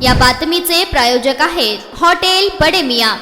या बातमीचे प्रायोजक आहेत हॉटेल बडे मियां।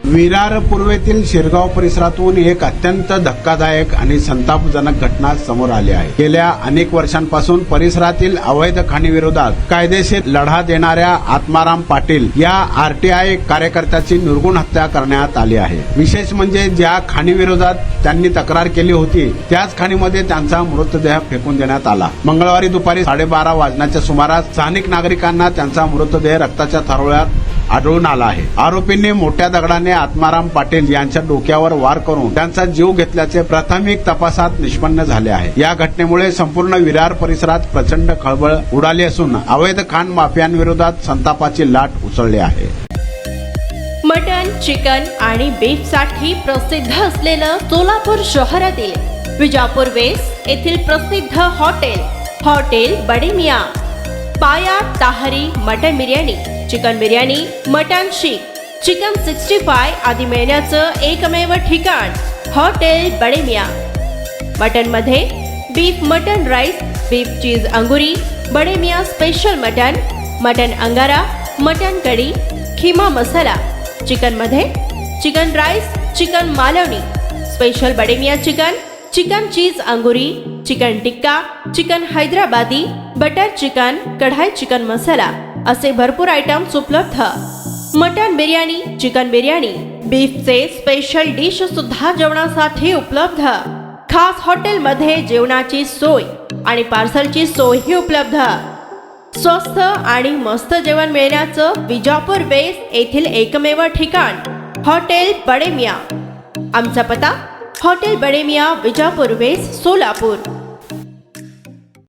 विरार पूर्वेतील शिरगाव परिसरातून एक अत्यंत धक्कादायक आणि संतापजनक घटना समोर आली आहे। गेल्या अनेक वर्षांपासून परिसरातील अवैध खाणीविरोधात कायदेशीर लढा देणाऱ्या आत्माराम पाटील या आरटीआय कार्यकर्त्याची निर्घृण हत्या करण्यात आली आहे। विशेष म्हणजे ज्या खाणीविरोधात त्यांनी तक्रार केली होती त्याच खाणीमध्ये त्यांचा मृतदेह फेकून देण्यात आला। मंगळवारी दुपारी 12:30 वाजण्याच्या सुमारास स्थानिक नागरिकांना त्यांचा मृतदेह रक्ताच्या थारोळ्यात आढळून आला आहे। आरोपींनी मोठ्या दगडाने आत्माराम पाटील यांच्या डोक्यावर वार करून त्यांचा जीव घेतल्याचे प्राथमिक तपासात निष्पन्न झाले आहे। या घटनेमुळे संपूर्ण विरार परिसरात प्रचंड खळबळ उडाली असून अवैध खाण माफियांविरोधात संतापाची लाट उसळली आहे। मटन, चिकन आणि बीफ साठी प्रसिद्ध असलेलं सोलापूर शहरातील विजापूर वेस्ट येथील प्रसिद्ध हॉटेल बडे मियां। पाया ताहरी mutton biryani, chicken biryani, mutton शीख, चिकन 65 आदी मिळण्याचं एकमेव ठिकाण हॉटेल बडे मियां। मटन मध्ये beef mutton rice, beef cheese अंगुरी, बडे मियां स्पेशल मटन अंगारा, मटन कढी, खिमा मसाला। चिकन मध्ये chicken rice, chicken Malvani, special Bade Miyan chicken cheese अंगुरी, chicken tikka, chicken Hyderabadi, butter chicken, kadai chicken masala असे भरपूर आयटम्स उपलब्ध। मटन बिर्याणी, चिकन बिर्याणी, बीफचे स्पेशल डिश सुद्धा जेवणासाठी उपलब्ध। खास हॉटेलमध्ये जेवणाची सोय आणि पार्सलची सोयही उपलब्ध। स्वस्त आणि मस्त जेवण मिळण्याचं विजापूर वेस्ट येथील एकमेव ठिकाण हॉटेल बडे मियां। आमचा पत्ता हॉटेल बडे मियां, विजापूर वेस्ट, सोलापूर।